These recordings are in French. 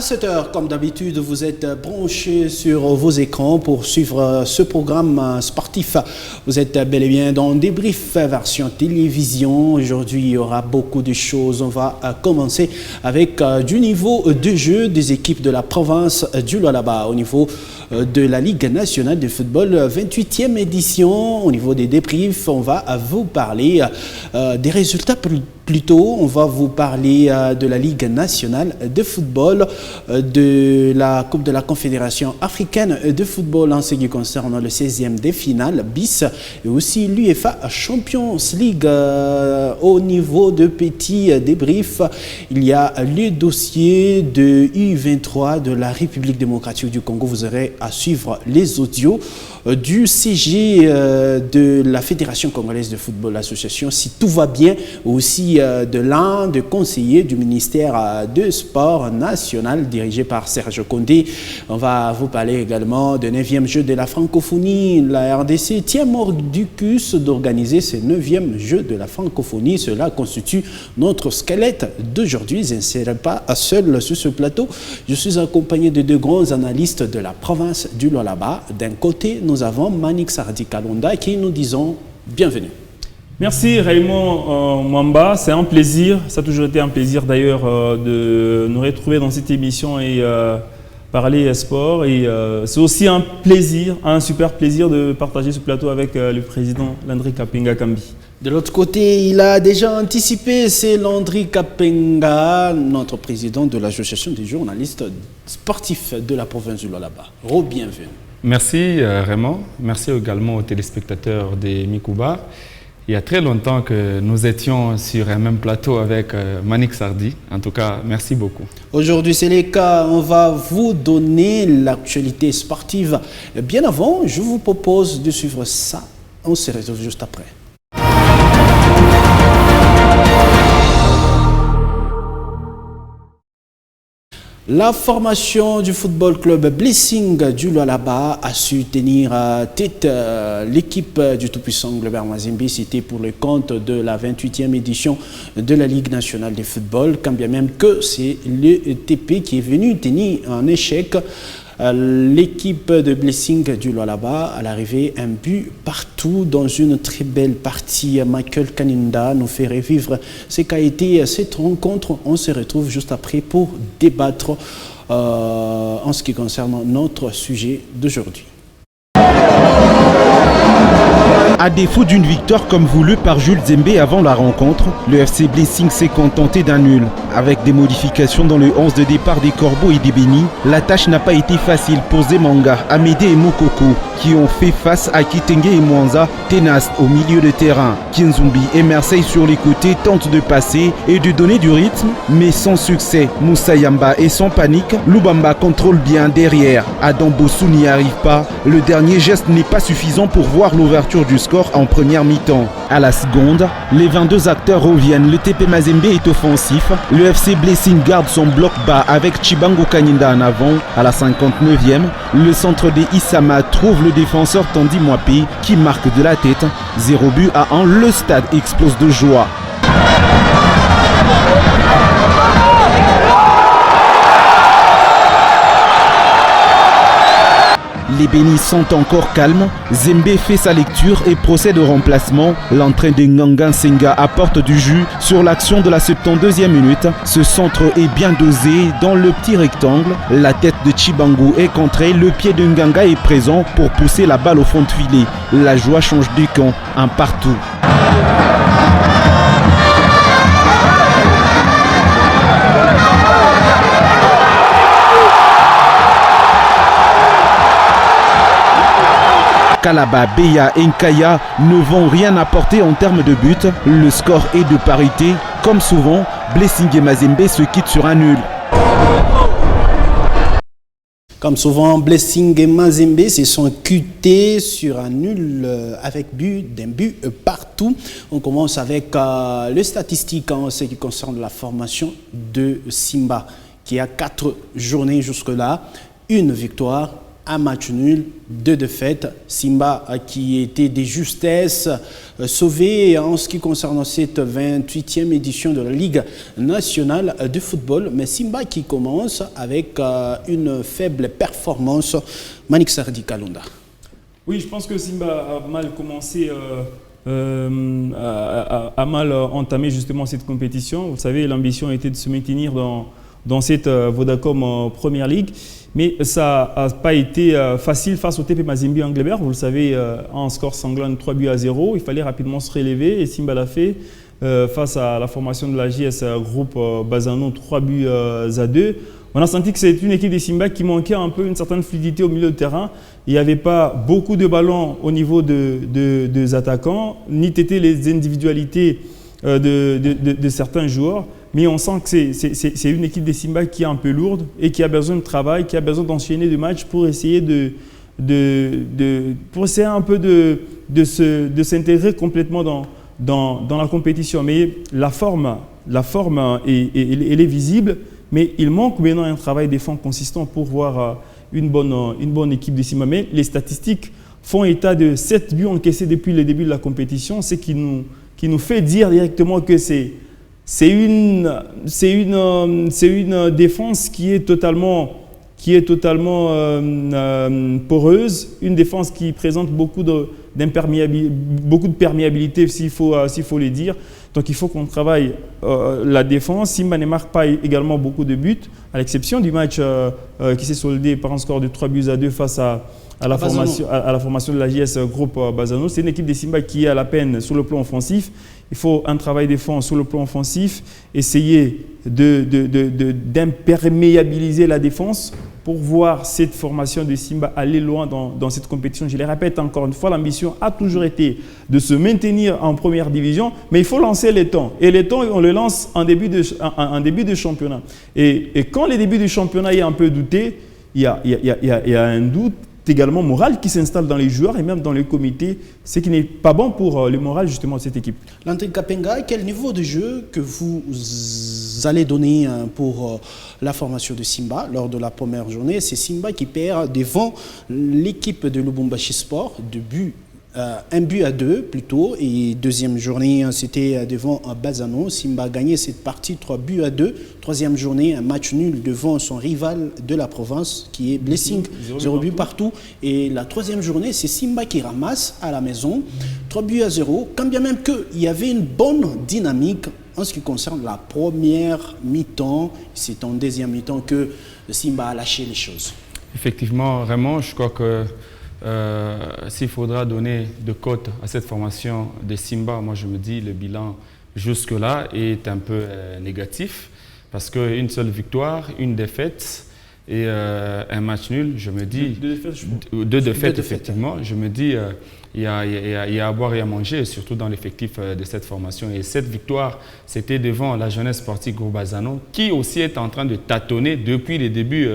À cette heure, comme d'habitude, vous êtes branchés sur vos écrans pour suivre ce programme sportif. Vous êtes bel et bien dans Débrief version télévision. Aujourd'hui, il y aura beaucoup de choses. On va commencer avec du niveau de jeu des équipes de la province du Lualaba au niveau de la Ligue nationale de football, 28e édition. Au niveau des débriefs, on va vous parler des résultats plutôt. On va vous parler de la Ligue nationale de football, de la Coupe de la Confédération africaine de football en ce qui concerne le 16e des finales bis et aussi l'UEFA Champions League. Au niveau de petits débriefs, il y a le dossier de U23 de la République démocratique du Congo. Vous aurez à suivre les audios du CG de la Fédération congolaise de football association, si tout va bien, aussi de l'un des conseillers du ministère de Sport national dirigé par Serge Condé. On va vous parler également de 9e jeu de la francophonie. La RDC tient mordicus d'organiser ce 9e jeu de la francophonie. Cela constitue notre squelette d'aujourd'hui. Je ne serai pas seul sur ce plateau. Je suis accompagné de deux grands analystes de la province du Lualaba. D'un côté, nous avons Manik Sardi Kalonda qui nous disons bienvenue. Merci Raymond Mwamba, c'est un plaisir, ça a toujours été un plaisir d'ailleurs de nous retrouver dans cette émission et parler sport. Et c'est aussi un plaisir, un super plaisir de partager ce plateau avec le président Landry Kapenga Kambi. De l'autre côté, il a déjà anticipé, c'est Landry Kapenga, notre président de l'association des journalistes sportifs de la province du Lualaba. Bienvenue. Merci Raymond, merci également aux téléspectateurs des Mikouba. Il y a très longtemps que nous étions sur un même plateau avec Manik Sardi. En tout cas, merci beaucoup. Aujourd'hui, c'est le cas. On va vous donner l'actualité sportive. Bien avant, je vous propose de suivre ça. On se retrouve juste après. La formation du football club Blessing du Lualaba a su tenir tête l'équipe du tout-puissant Globert Mazembe. C'était pour le compte de la 28e édition de la Ligue nationale de football, quand bien même que c'est le TP qui est venu tenir en échec l'équipe de Blessing du Lualaba. À l'arrivée, un but partout dans une très belle partie. Michael Kaninda nous fait revivre ce qu'a été cette rencontre. On se retrouve juste après pour débattre en ce qui concerne notre sujet d'aujourd'hui. À défaut d'une victoire comme voulu par Jules Zembe avant la rencontre, le FC Blessing s'est contenté d'un nul. Avec des modifications dans le 11 de départ des Corbeaux et des Bénis, la tâche n'a pas été facile pour Zemanga, Amédé et Mokoko, qui ont fait face à Kitenge et Mwanza, tenaces au milieu de terrain. Kinzumbi et Marseille sur les côtés tentent de passer et de donner du rythme, mais sans succès. Moussa Yamba et sans panique, Lubamba contrôle bien derrière. Adam Bossou n'y arrive pas. Le dernier geste n'est pas suffisant pour voir l'ouverture du score en première mi-temps. À la seconde, les 22 acteurs reviennent. Le TP Mazembe est offensif. Le FC Blessing garde son bloc bas avec Chibango Kaninda en avant. À la 59e, le centre des Issama trouve le défenseur Tandy Mwapi qui marque de la tête. 0 but à 1, le stade explose de joie. Les Bénis sont encore calmes. Zembe fait sa lecture et procède au remplacement. L'entrée de Nganga Senga apporte du jus sur l'action de la 72e minute. Ce centre est bien dosé dans le petit rectangle. La tête de Chibangu est contrée. Le pied de Nganga est présent pour pousser la balle au fond de filet. La joie change de camp. Un partout. Kalaba, Beya et Nkaya ne vont rien apporter en termes de but. Le score est de parité. Comme souvent, Blessing et Mazembe se quittent sur un nul. Comme souvent, Blessing et Mazembe se sont quittés sur un nul avec d'un but partout. On commence avec les statistiques en ce qui concerne la formation de Simba, qui a 4 journées jusque-là, 1 victoire, un match nul, 2 défaites. Simba qui était des justesses sauvé en ce qui concerne cette 28e édition de la Ligue nationale de football. Mais Simba qui commence avec une faible performance. Manik Sardi Kalunda. Oui, je pense que Simba a mal commencé, a mal entamé justement cette compétition. Vous savez, l'ambition était de se maintenir dans cette Vodacom Première Ligue. Mais ça n'a pas été facile face au TP Mazembe Englebert. Vous le savez, en score sanglant 3-0. Il fallait rapidement se relever et Simba l'a fait face à la formation de la JS Groupe Bazano 3-2. On a senti que c'est une équipe de Simba qui manquait un peu une certaine fluidité au milieu de terrain. Il n'y avait pas beaucoup de ballons au niveau des attaquants, ni tété les individualités de certains joueurs. Mais on sent que c'est une équipe de Simba qui est un peu lourde et qui a besoin de travail, qui a besoin d'enchaîner des matchs pour essayer pour essayer un peu de s'intégrer complètement dans la compétition. Mais la forme elle est visible, mais il manque maintenant un travail de fond consistant pour voir une bonne équipe de Simba. Mais les statistiques font état de 7 buts encaissés depuis le début de la compétition, ce qui nous fait dire directement que c'est une défense qui est totalement poreuse, une défense qui présente beaucoup de perméabilité, s'il faut le dire. Donc il faut qu'on travaille la défense. Simba ne marque pas également beaucoup de buts, à l'exception du match qui s'est soldé par un score de 3-2 face à la formation de la JS Groupe Bazano. C'est une équipe de Simba qui est à la peine sur le plan offensif. Il faut un travail défense sur le plan offensif, essayer d'imperméabiliser la défense pour voir cette formation de Simba aller loin dans cette compétition. Je le répète encore une fois, l'ambition a toujours été de se maintenir en première division, mais il faut lancer les temps. Et les temps, on les lance en début de championnat. Et quand les débuts du championnat est un peu douté, il y a un doute également moral qui s'installe dans les joueurs et même dans les comités, ce qui n'est pas bon pour le moral justement de cette équipe. Landry Kapenga, quel niveau de jeu que vous allez donner pour la formation de Simba lors de la première journée? C'est Simba qui perd devant l'équipe de Lubumbashi Sport un but à 2 plutôt, et deuxième journée c'était devant Bazano. Simba a gagné cette partie 3-2. Troisième journée, un match nul devant son rival de la province qui est Blessing, 0 but partout. Et la troisième journée, c'est Simba qui ramasse à la maison 3-0, quand bien même qu'il y avait une bonne dynamique en ce qui concerne la première mi-temps. C'est en deuxième mi-temps que Simba a lâché les choses. Effectivement, Raymond, je crois que s'il faudra donner de cote à cette formation de Simba, moi je me dis le bilan jusque-là est un peu négatif, parce qu'une seule victoire, une défaite et un match nul, je me dis… Deux défaites, effectivement. Je me dis il y a à boire et à manger, surtout dans l'effectif de cette formation. Et cette victoire, c'était devant la jeunesse sportive Groupe Bazano, qui aussi est en train de tâtonner depuis les débuts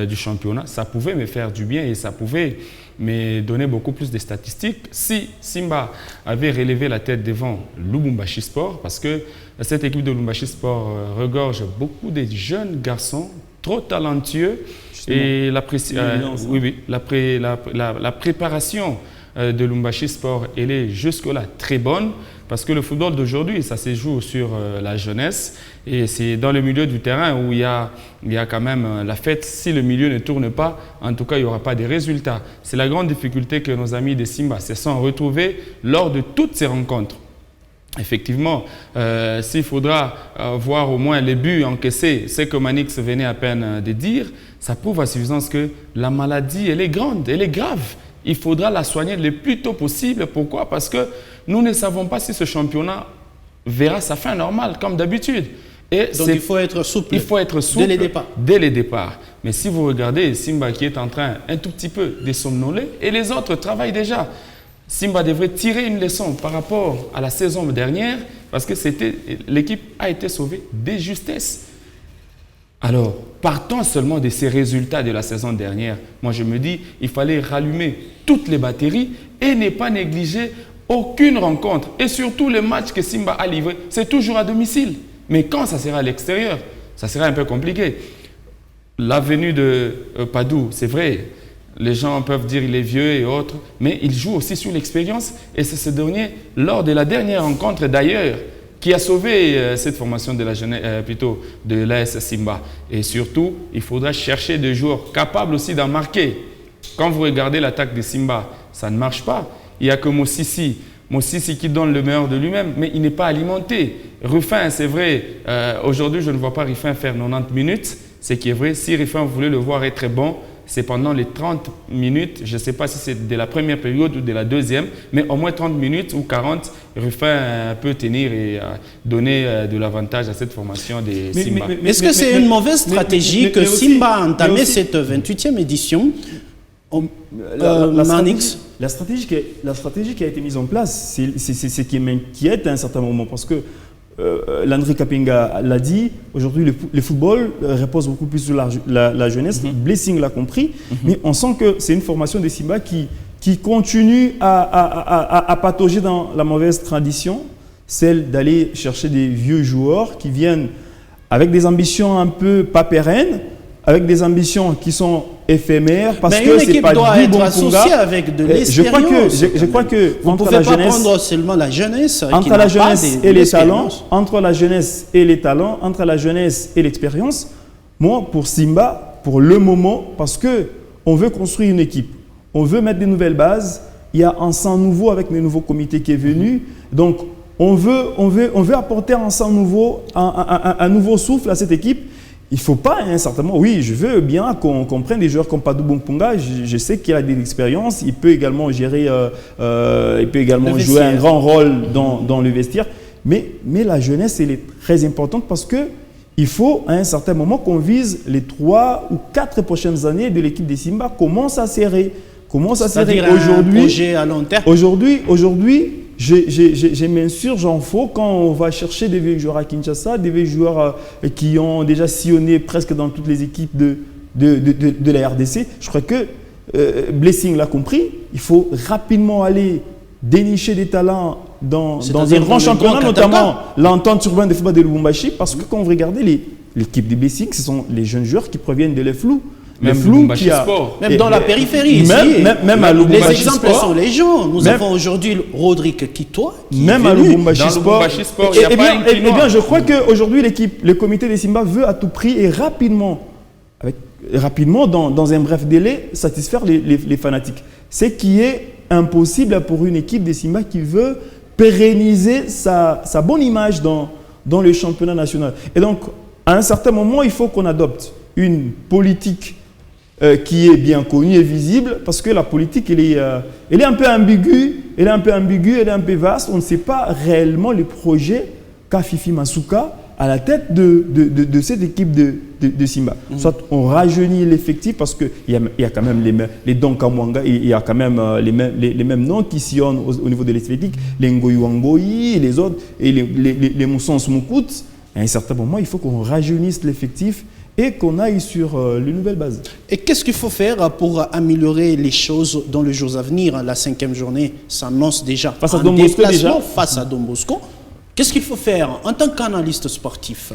du championnat. Ça pouvait me faire du bien et ça pouvait me donner beaucoup plus de statistiques si Simba avait relevé la tête devant Lubumbashi Sport, parce que cette équipe de Lubumbashi Sport regorge beaucoup de jeunes garçons trop talentueux. Justement. Et la préparation de Lubumbashi Sport, elle est jusque-là très bonne, parce que le football d'aujourd'hui, ça se joue sur la jeunesse, et c'est dans le milieu du terrain où il y a quand même la fête. Si le milieu ne tourne pas, en tout cas, il n'y aura pas de résultats. C'est la grande difficulté que nos amis de Simba se sont retrouvés lors de toutes ces rencontres. Effectivement, s'il faudra voir au moins les buts encaissés, ce que Manix venait à peine de dire, ça prouve à suffisance que la maladie, elle est grande, elle est grave. Il faudra la soigner le plus tôt possible. Pourquoi? Parce que nous ne savons pas si ce championnat verra sa fin normale, comme d'habitude. Donc il faut être souple. Il faut être souple dès les départs. Mais si vous regardez Simba qui est en train un tout petit peu de somnoler, et les autres travaillent déjà. Simba devrait tirer une leçon par rapport à la saison dernière, parce que l'équipe a été sauvée de justesse. Alors, partons seulement de ces résultats de la saison dernière. Moi, je me dis, il fallait rallumer toutes les batteries et ne pas négliger aucune rencontre. Et surtout, les matchs que Simba a livrés, c'est toujours à domicile. Mais quand ça sera à l'extérieur, ça sera un peu compliqué. La venue de Padou, c'est vrai, Les gens peuvent dire qu'il est vieux et autres, mais il joue aussi sur l'expérience. Et c'est ce dernier, lors de la dernière rencontre d'ailleurs, qui a sauvé cette formation de la jeunesse, plutôt de l'AS Simba. Et surtout, il faudra chercher des joueurs capables aussi d'en marquer. Quand vous regardez l'attaque de Simba, ça ne marche pas. Il n'y a que Mossissi qui donne le meilleur de lui-même, mais il n'est pas alimenté. Ruffin, c'est vrai, aujourd'hui je ne vois pas Ruffin faire 90 minutes, c'est qui est vrai. Si Ruffin voulait le voir être bon, c'est pendant les 30 minutes, je ne sais pas si c'est de la première période ou de la deuxième, mais au moins 30 minutes ou 40, Ruffin peut tenir et donner de l'avantage à cette formation des Simba. Est-ce que c'est une mauvaise stratégie que Simba a entamé cette 28e édition la stratégie qui a été mise en place, c'est ce qui m'inquiète à un certain moment, parce que Landry Kapinga l'a dit, aujourd'hui le football repose beaucoup plus sur la jeunesse. Blessing l'a compris, mais on sent que c'est une formation des Simba qui continue à patauger dans la mauvaise tradition, celle d'aller chercher des vieux joueurs qui viennent avec des ambitions un peu pas pérennes, avec des ambitions qui sont éphémères, parce que c'est pas doit du être bon associée avec de l'expérience. Je crois que vous ne pouvez pas prendre seulement la jeunesse, entre la jeunesse et les talents, entre la jeunesse et les talents, entre la jeunesse et l'expérience. Moi, pour Simba, pour le moment, parce que on veut construire une équipe, on veut mettre des nouvelles bases. Il y a un sang nouveau avec le nouveau comité qui est venu, donc on veut apporter un sang nouveau, un nouveau souffle à cette équipe. Il ne faut pas, certainement, oui, je veux bien qu'on prenne des joueurs comme Padou Bongponga. Je sais qu'il a de l'expérience, il peut également gérer, il peut également jouer un grand rôle dans le vestiaire. Mais la jeunesse, elle est très importante parce qu'il faut à un certain moment qu'on vise les 3 ou 4 prochaines années de l'équipe des Simba. Comment ça serrer aujourd'hui, un projet à long terme. Aujourd'hui, je m'insurge en faux quand on va chercher des vieux joueurs à Kinshasa, des vieux joueurs qui ont déjà sillonné presque dans toutes les équipes de la RDC. Je crois que Blessing l'a compris, il faut rapidement aller dénicher des talents dans un grand championnat, notamment l'entente urbaine de football de Lubumbashi, parce que quand vous regardez l'équipe de Blessing, ce sont les jeunes joueurs qui proviennent de l'EFLU. Même Lubumbashi Sport. Même dans la périphérie. Même à Lubumbashi les exemples sont légion. Nous avons aujourd'hui Rodrigue Kitoa. Même à Lubumbashi Sport. Eh bien, je crois qu'aujourd'hui, le comité des Simba veut à tout prix et rapidement, dans un bref délai, satisfaire les fanatiques. Ce qui est impossible pour une équipe des Simba qui veut pérenniser sa bonne image dans le championnat national. Et donc, à un certain moment, il faut qu'on adopte une politique qui est bien connue et visible, parce que la politique, elle est un peu ambiguë, elle est un peu vaste. On ne sait pas réellement le projet qu'a Fifi Masuka à la tête de cette équipe de Simba. Soit on rajeunit l'effectif, parce qu'il y a quand même les Don Kamwanga, il y a quand même les mêmes noms qui sillonnent au niveau de l'effectif, les Ngoyi Wangoyi, les autres, et les Moussons Moukout. À un certain moment, il faut qu'on rajeunisse l'effectif et qu'on aille sur les nouvelles bases. Et qu'est-ce qu'il faut faire pour améliorer les choses dans les jours à venir? La 5e journée s'annonce déjà face à Don Bosco, face à Don Bosco. Qu'est-ce qu'il faut faire en tant qu'analyste sportif?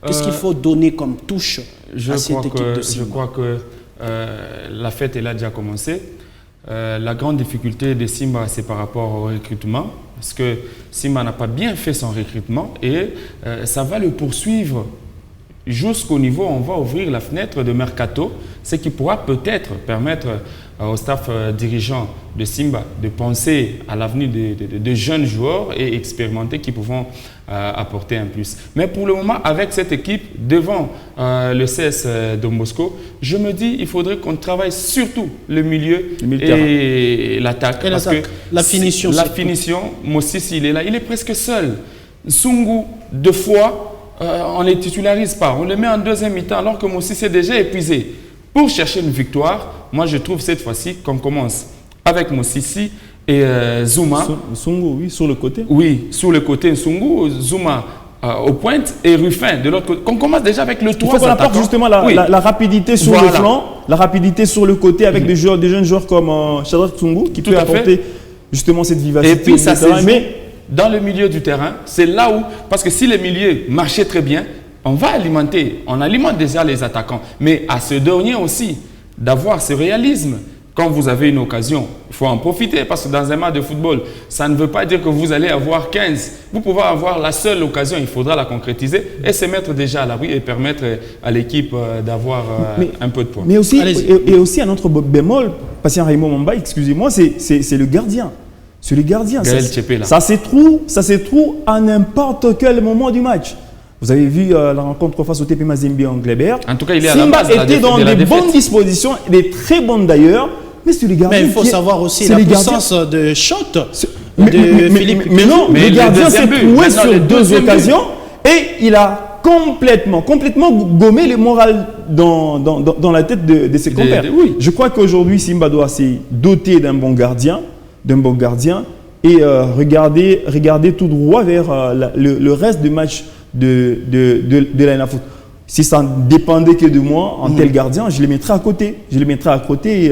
Qu'est-ce qu'il faut donner comme touche à cette équipe de Simba? Je crois que la fête elle a déjà commencé. La grande difficulté de Simba, c'est par rapport au recrutement, parce que Simba n'a pas bien fait son recrutement et ça va le poursuivre jusqu'au niveau où on va ouvrir la fenêtre de Mercato, ce qui pourra peut-être permettre au staff dirigeant de Simba de penser à l'avenir de jeunes joueurs et expérimentés qui pourront apporter un plus. Mais pour le moment, avec cette équipe devant le CS Don Bosco, je me dis qu'il faudrait qu'on travaille surtout le milieu et l'attaque. La finition. Mossissi, il est là, il est presque seul. Sungu, 2 fois, on ne les titularise pas. On les met en deuxième mi-temps alors que Mossissi est déjà épuisé. Pour chercher une victoire, moi je trouve cette fois-ci qu'on commence avec Mossissi et Zouma. Sungu, oui, sur le côté. Oui, sur le côté Sungu, Zouma aux pointes et Ruffin de l'autre côté. Qu'on commence déjà avec le 3. Il faut qu'on apporte justement la rapidité sur le flanc, la rapidité sur le côté avec des jeunes joueurs comme Shadrach Tsungu qui peut apporter justement cette vivacité. Et puis ça se joue dans le milieu du terrain. C'est là où, parce que si le milieu marchait très bien, on alimente déjà les attaquants. Mais à ce dernier aussi, d'avoir ce réalisme, quand vous avez une occasion, il faut en profiter parce que dans un match de football, ça ne veut pas dire que vous allez avoir 15. Vous pouvez avoir la seule occasion, il faudra la concrétiser et se mettre déjà à l'abri et permettre à l'équipe d'avoir un peu de points. Mais aussi, et aussi un autre bémol, patient Raymond Mamba, excusez-moi, c'est le gardien. C'est le gardien. Gaël Tchepela. Ça se trouve à n'importe quel moment du match. Vous avez vu la rencontre face au TP Mazembe en Glebert. En tout cas, il est à Simba la base était dans des bonnes dispositions, des très bonnes d'ailleurs. Mais c'est le gardien. Mais il faut savoir aussi la puissance de shot de Philippe. Mais non, le gardien s'est trouvé sur deux occasions et il a complètement gommé le moral dans la tête de ses compères. Oui. Je crois qu'aujourd'hui, Simba doit se doter d'un bon gardien et regarder tout droit vers le reste du match de la Foot. Si ça ne dépendait que de moi, en tel gardien, je les mettrais à côté. Et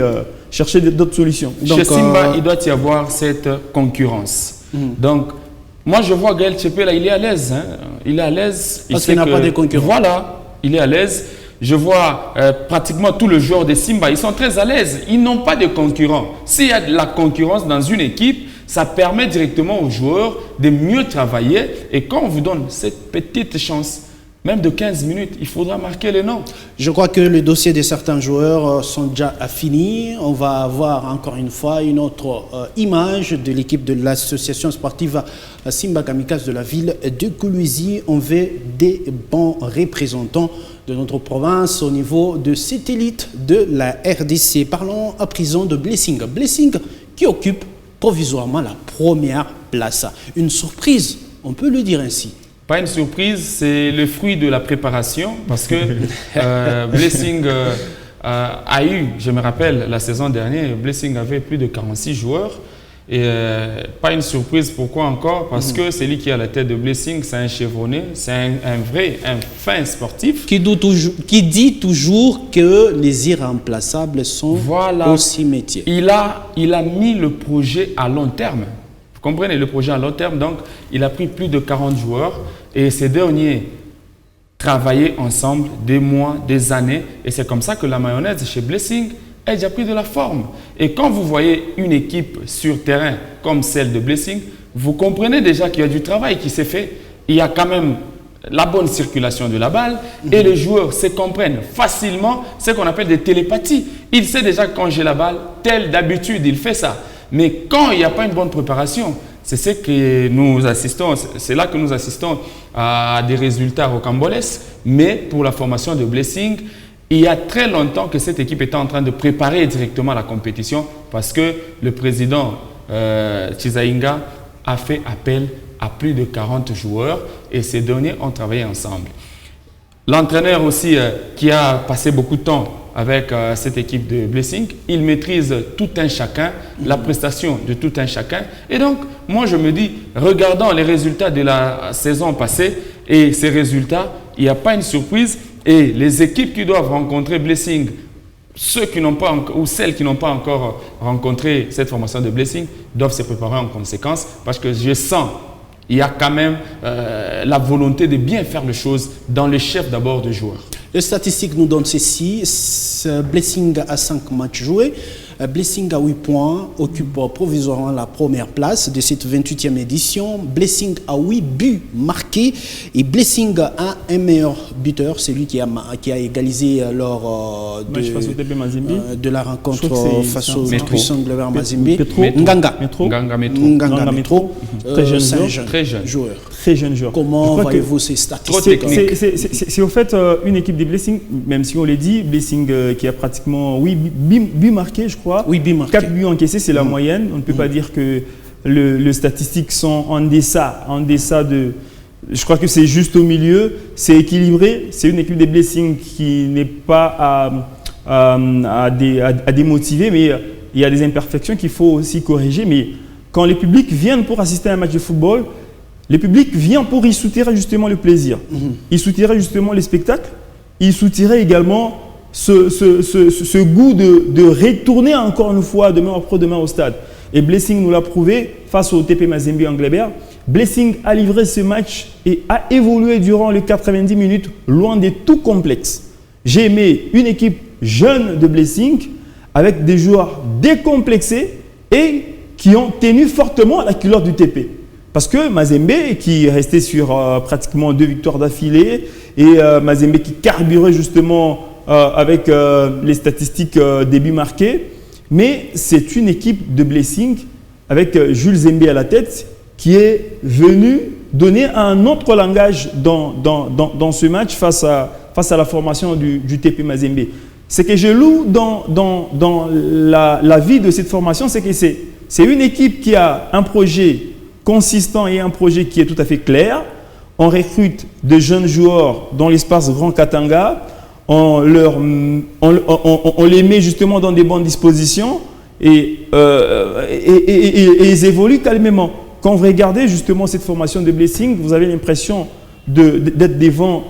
chercher d'autres solutions. Donc, chez Simba, il doit y avoir cette concurrence. Donc, moi, je vois Gaël Tchepela, il est à l'aise. Hein. Il est à l'aise. Parce qu'il n'a pas de concurrence. Voilà, il est à l'aise. Je vois pratiquement tous les joueurs de Simba, ils sont très à l'aise. Ils n'ont pas de concurrents. S'il y a de la concurrence dans une équipe, ça permet directement aux joueurs de mieux travailler. Et quand on vous donne cette petite chance, même de 15 minutes, il faudra marquer les noms. Je crois que le dossier de certains joueurs sont déjà finis. On va avoir encore une fois une autre image de l'équipe de l'association sportive Simba Kamikaze de la ville de Kolwezi. On veut des bons représentants de notre province au niveau de cette élite de la RDC. Parlons à présent de Blessing. Blessing qui occupe provisoirement la première place. Une surprise, on peut le dire ainsi. Pas une surprise, c'est le fruit de la préparation parce que Blessing a eu, je me rappelle, la saison dernière, Blessing avait plus de 46 joueurs. Et pas une surprise, pourquoi encore? Parce que c'est lui qui est à la tête de Blessing, c'est un chevronné, c'est un fin sportif. Qui dit toujours que les irremplaçables sont aussi métiers. Il a mis le projet à long terme. Vous comprenez, le projet à long terme, donc il a pris plus de 40 joueurs et ces derniers travaillaient ensemble des mois, des années et c'est comme ça que la mayonnaise chez Blessing a déjà pris de la forme. Et quand vous voyez une équipe sur terrain comme celle de Blessing, vous comprenez déjà qu'il y a du travail qui s'est fait. Il y a quand même la bonne circulation de la balle et les joueurs se comprennent facilement, ce qu'on appelle des télépathies. Il sait déjà quand j'ai la balle, tel d'habitude, il fait ça. Mais quand il n'y a pas une bonne préparation, c'est là que nous assistons à des résultats rocambolesques. Mais pour la formation de Blessing, il y a très longtemps que cette équipe était en train de préparer directement la compétition parce que le président Chizainga a fait appel à plus de 40 joueurs et ces derniers ont travaillé ensemble. L'entraîneur aussi qui a passé beaucoup de temps avec cette équipe de Blessing, il maîtrise tout un chacun, la prestation de tout un chacun. Et donc, moi je me dis, regardant les résultats de la saison passée et ces résultats, il n'y a pas une surprise. Et les équipes qui doivent rencontrer Blessing, ceux qui n'ont pas ou celles qui n'ont pas encore rencontré cette formation de Blessing, doivent se préparer en conséquence parce que je sens il y a quand même la volonté de bien faire les choses dans le chef d'abord de joueurs. Les statistiques nous donnent ceci. Blessing a 5 matchs joués. Blessing a 8 points, occupe provisoirement la première place de cette 28e édition. Blessing a 8 buts marqués et Blessing a un meilleur buteur, c'est lui qui a égalisé lors de la rencontre face au puissant Glebert Mazembe. Nganga Metro. Très jeune joueur. Comment voyez-vous ces statistiques? C'est au fait une équipe de Blessing, même si on l'a dit, Blessing qui a pratiquement 8 buts marqués, je crois. 4 buts encaissés, c'est la moyenne. On ne peut pas dire que les statistiques sont en deçà de... Je crois que c'est juste au milieu, c'est équilibré. C'est une équipe de Blessing qui n'est pas à démotiver, mais il y a des imperfections qu'il faut aussi corriger. Mais quand les publics viennent pour assister à un match de football, le public vient pour y soutirer justement le plaisir. Il soutirait justement les spectacles. Il soutirait également ce goût de retourner encore une fois demain après-demain au stade. Et Blessing nous l'a prouvé face au TP Mazembe en Glebert. Blessing a livré ce match et a évolué durant les 90 minutes loin de tout complexe. J'ai aimé une équipe jeune de Blessing avec des joueurs décomplexés et qui ont tenu fortement la culotte du TP. Parce que Mazembe, qui est resté sur pratiquement 2 victoires d'affilée, et Mazembe qui carburait justement avec les statistiques début marqués, mais c'est une équipe de Blessing avec Jules Zembe à la tête qui est venu donner un autre langage dans ce match face à la formation du TP Mazembe. Ce que je loue dans la vie de cette formation, c'est que c'est une équipe qui a un projet consistant et un projet qui est tout à fait clair. On recrute de jeunes joueurs dans l'espace Grand Katanga, on les met justement dans des bonnes dispositions et ils évoluent calmement. Quand vous regardez justement cette formation de Blessing, vous avez l'impression d'être devant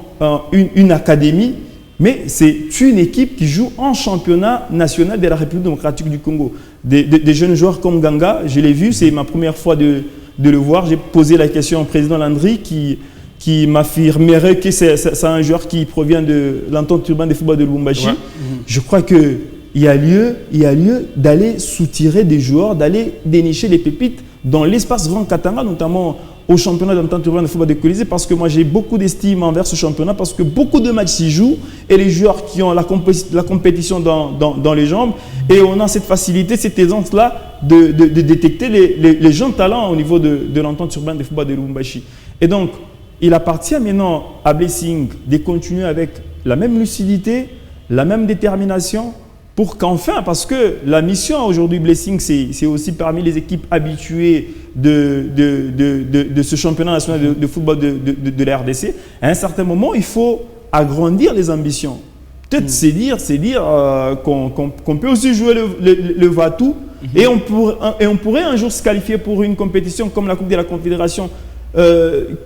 une académie, mais c'est une équipe qui joue en championnat national de la République démocratique du Congo. Des jeunes joueurs comme Ganga, je l'ai vu, c'est ma première fois de le voir. J'ai posé la question au président Landry qui m'affirmerait que c'est un joueur qui provient de l'entente urbaine de football de Lubumbashi. Ouais. Je crois qu'il y a lieu d'aller soutirer des joueurs, d'aller dénicher les pépites dans l'espace Grand Katanga, notamment au championnat d'entente urbaine de football de Colisée, parce que moi j'ai beaucoup d'estime envers ce championnat, parce que beaucoup de matchs s'y jouent et les joueurs qui ont la compétition dans les jambes, et on a cette facilité, cette aisance-là de détecter les jeunes talents au niveau de l'entente urbaine de football de Lubumbashi. Et donc, il appartient maintenant à Blessing de continuer avec la même lucidité, la même détermination, pour qu'enfin, parce que la mission aujourd'hui Blessing, c'est aussi parmi les équipes habituées de ce championnat national de football de la RDC, à un certain moment, il faut agrandir les ambitions. Peut-être c'est dire qu'on peut aussi jouer le va-tout, et on pourrait un jour se qualifier pour une compétition comme la Coupe de la Confédération.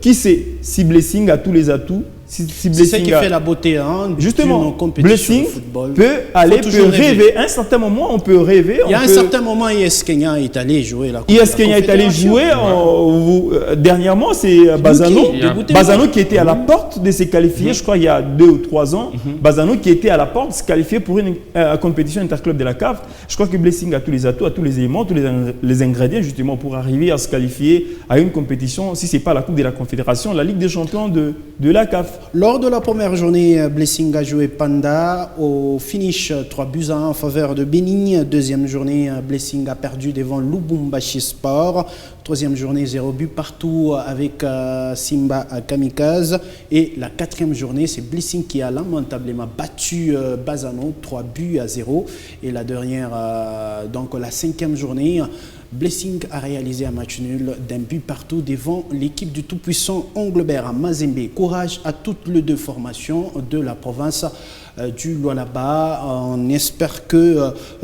Qui sait si Blessing a tous les atouts, c'est ça qui fait la beauté justement, Blessing peut rêver. À un certain moment, on peut rêver. Il y a un certain moment, IS Kenya est allé jouer la Coupe IS Kenya est allé jouer. Dernièrement, c'est Bazano qui était à la porte de se qualifier, je crois, il y a 2 ou 3 ans. Bazano qui était à la porte de se qualifier pour une compétition interclub de la CAF. Je crois que Blessing a tous les atouts, a tous les éléments, tous les ingrédients justement pour arriver à se qualifier à une compétition, si ce n'est pas la Coupe de la Confédération, la Ligue des champions de la CAF. Lors de la première journée, Blessing a joué Panda au finish 3-1 en faveur de Bénin. Deuxième journée, Blessing a perdu devant Lubumbashi Sport. Troisième journée, 0 but partout avec Simba Kamikaze. Et la quatrième journée, c'est Blessing qui a lamentablement battu Bazano 3-0. Et la dernière, donc la cinquième journée, Blessing a réalisé un match nul d'un but partout devant l'équipe du tout-puissant Anglebert à Mazembe. Courage à toutes les 2 formations de la province du Lualaba. On espère que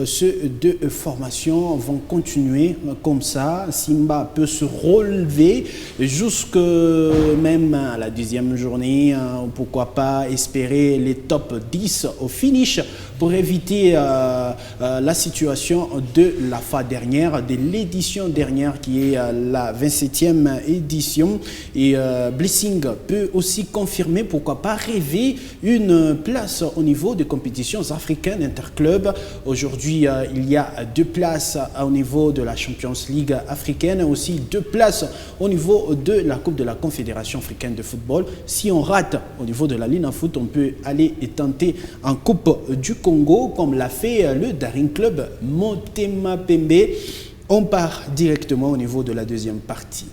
ces 2 formations vont continuer comme ça. Simba peut se relever jusque même à la 10e journée. Pourquoi pas espérer les top 10 au finish pour éviter la situation de la fois dernière, de l'édition dernière qui est la 27e édition. Et Blessing peut aussi confirmer, pourquoi pas rêver une place au niveau des compétitions africaines interclubs. Aujourd'hui, il y a 2 places au niveau de la Champions League africaine, aussi 2 places au niveau de la Coupe de la Confédération africaine de football. Si on rate au niveau de la Ligue Foot, on peut aller et tenter en Coupe du Congo, comme l'a fait le Daring Club Motema Pembe. On part directement au niveau de la deuxième partie.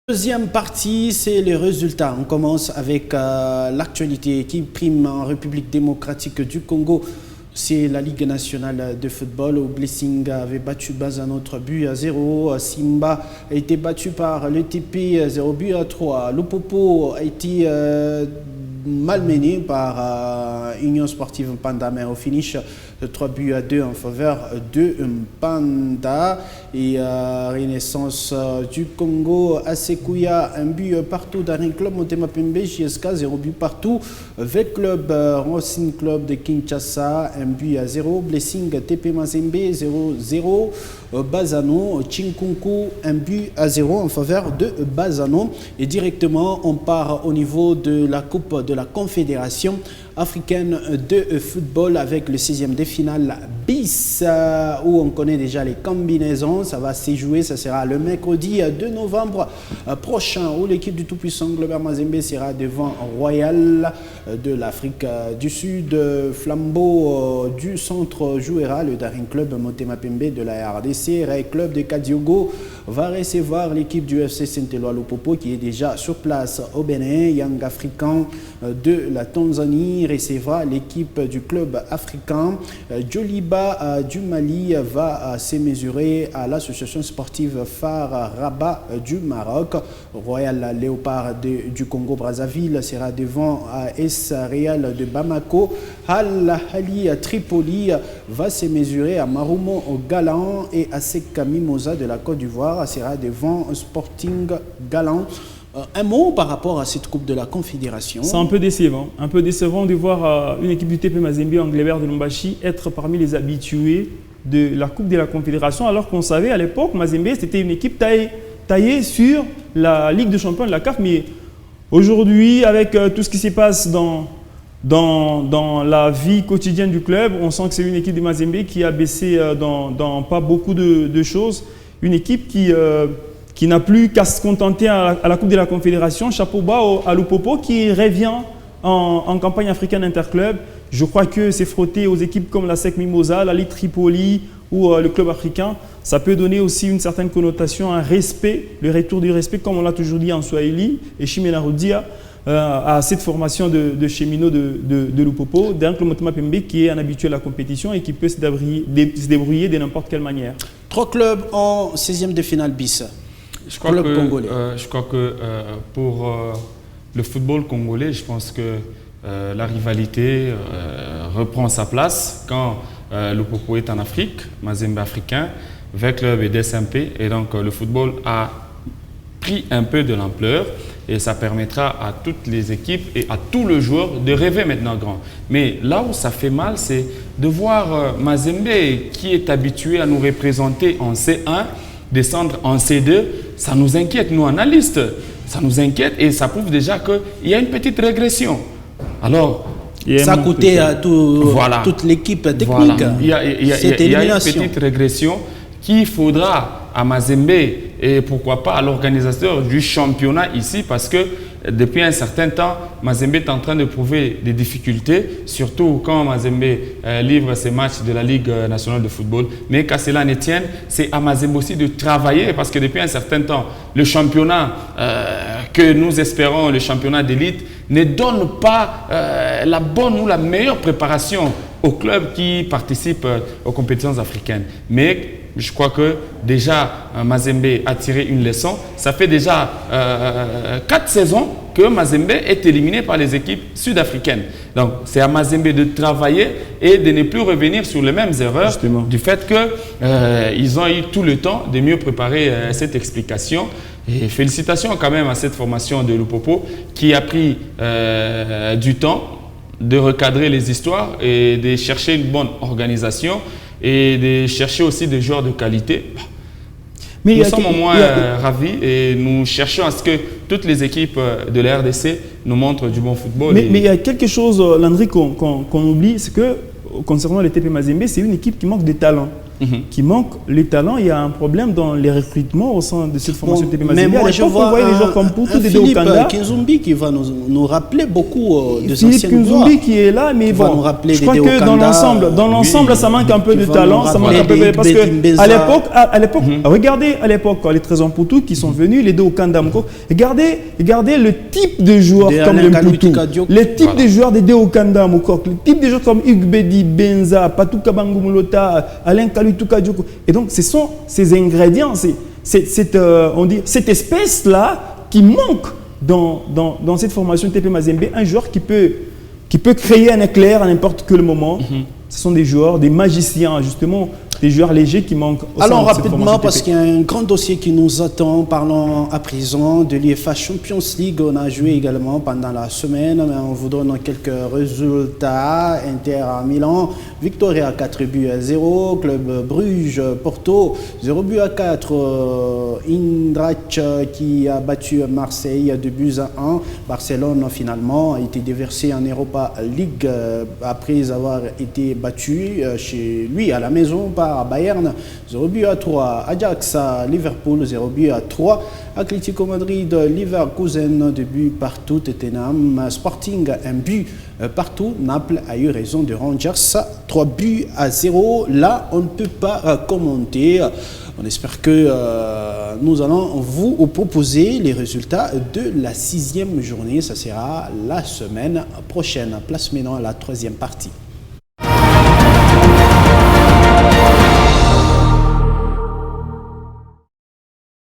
Deuxième partie, c'est les résultats. On commence avec l'actualité qui prime en République démocratique du Congo. C'est la Ligue nationale de football où Blessing avait battu Bazano 3-0. Simba a été battu par le TP 0-3. Lupopo a été malmené par Union Sportive Mpanda, mais au finish 3-2 en faveur de Mpanda. Et Renaissance du Congo à Sekouya, un but partout dans un club Motema Pembe, JSK 0 but partout. Avec club Racing Club de Kinshasa, un but à 0. Blessing TP Mazembe 0-0. Bazano, Chinkunku, un but à 0 en faveur de Bazano. Et directement, on part au niveau de la Coupe de la Confédération africaine de football avec le 6e de finale bis où on connaît déjà les combinaisons. Ça va se jouer, ça sera le mercredi 2 novembre prochain où l'équipe du tout-puissant Global Mazembe sera devant Royal de l'Afrique du Sud. Flambeau du centre jouera le Daring Club Motema Pembe de la RDC. Ray Club de Kadiogo va recevoir l'équipe du FC Saint-Éloi Lupopo qui est déjà sur place au Bénin. Young African de la Tanzanie recevra l'équipe du club africain. Djoliba du Mali va se mesurer à l'association sportive Phare Rabat du Maroc. Royal Léopard du Congo-Brazzaville sera devant AS Real de Bamako. Al Ahly Tripoli va se mesurer à Marumo Galan et ASEC Mimosa de la Côte d'Ivoire sera devant Sporting Galan. Un mot par rapport à cette Coupe de la Confédération. C'est un peu décevant de voir une équipe du TP Mazembe Anglebert de Lombashi être parmi les habitués de la Coupe de la Confédération, alors qu'on savait à l'époque Mazembe c'était une équipe taillée sur la Ligue des Champions de la CAF, mais aujourd'hui avec tout ce qui se passe dans la vie quotidienne du club, on sent que c'est une équipe de Mazembe qui a baissé dans pas beaucoup de choses, une équipe qui n'a plus qu'à se contenter à la Coupe de la Confédération. Chapeau bas à Lupopo qui revient en campagne africaine interclub. Je crois que c'est frotté aux équipes comme la SEC Mimosa, la Ligue Tripoli ou le club africain. Ça peut donner aussi une certaine connotation, un respect, le retour du respect, comme on l'a toujours dit en Swahili, et Chimena Rodia, à cette formation de cheminots de Lupopo, d'un club Motema Pembe qui est un habitué à la compétition et qui peut se débrouiller de n'importe quelle manière. 3 clubs en 16e de finale bis. Je crois que pour le football congolais, je pense que la rivalité reprend sa place quand Lupopo est en Afrique, Mazembe africain, V-Club et DSMP. Et donc le football a pris un peu de l'ampleur et ça permettra à toutes les équipes et à tous les joueurs de rêver maintenant grand. Mais là où ça fait mal, c'est de voir Mazembe qui est habitué à nous représenter en C1, descendre en C2, ça nous inquiète, nous analystes, ça nous inquiète et ça prouve déjà qu'il y a une petite régression. Alors, ça a coûté à toute l'équipe technique. Voilà. Il y a une petite régression qu'il faudra à Mazembe et pourquoi pas à l'organisateur du championnat ici parce que depuis un certain temps, Mazembe est en train de prouver des difficultés, surtout quand Mazembe livre ses matchs de la Ligue nationale de football. Mais qu'à cela ne tienne, c'est à Mazembe aussi de travailler parce que depuis un certain temps, le championnat que nous espérons, le championnat d'élite, ne donne pas la bonne ou la meilleure préparation aux clubs qui participent aux compétitions africaines. Mais je crois que déjà Mazembe a tiré une leçon. Ça fait déjà 4 saisons que Mazembe est éliminé par les équipes sud-africaines. Donc c'est à Mazembe de travailler et de ne plus revenir sur les mêmes erreurs. Justement. Du fait qu'ils ont eu tout le temps de mieux préparer cette explication. Et félicitations quand même à cette formation de Lupopo qui a pris du temps de recadrer les histoires et de chercher une bonne organisation et de chercher aussi des joueurs de qualité. Mais nous sommes au moins ravis et nous cherchons à ce que toutes les équipes de la RDC nous montrent du bon football. Mais il y a quelque chose, Landry, qu'on oublie, c'est que concernant le TP Mazembe, c'est une équipe qui manque de talent. Qui manque les talents, il y a un problème dans les recrutements au sein de cette formation TP Mazembe. Mais moi, je vois des gens comme Poutou, Philippe Kinzumbi qui va nous rappeler beaucoup de Philippe Kinzumbi qui est là, mais bon, je crois que dans l'ensemble, ça manque un peu de talent, ça manque un peu parce que à l'époque, regardez à l'époque les Trésor Poutou qui sont venus, les deux Okanda, regardez le type de joueurs comme le Poutou, les types de joueurs des deux Okanda, le type de joueurs comme Ugbedi, Benza, Patou Kabangu Mulota, Alain et donc, ce sont ces ingrédients, cette espèce-là qui manque dans cette formation TP Mazembe un joueur qui peut créer un éclair à n'importe quel moment. Ce sont des joueurs, des magiciens, justement, des joueurs légers qui manquent au sein Alors de cette rapidement, formation parce TP. qu'il y a un grand dossier qui nous attend, parlons à présent de l'UEFA Champions League. On a joué également pendant la semaine, mais on vous donne quelques résultats. Inter à Milan, victoire à 4-0. Club Bruges, Porto, 0-4. Indrach qui a battu Marseille 2-1. Barcelone finalement a été déversé en Europa League après avoir été battu chez lui à la maison par Bayern, 0-3. Ajax à Liverpool, 0-3. Atlético Madrid, Leverkusen, 2 buts partout. Tottenham Sporting, 1 but partout. Naples a eu raison de Rangers, 3-0. Là, on ne peut pas commenter. On espère que nous allons vous proposer les résultats de la 6e journée. Ça sera la semaine prochaine. Place maintenant à la 3e partie.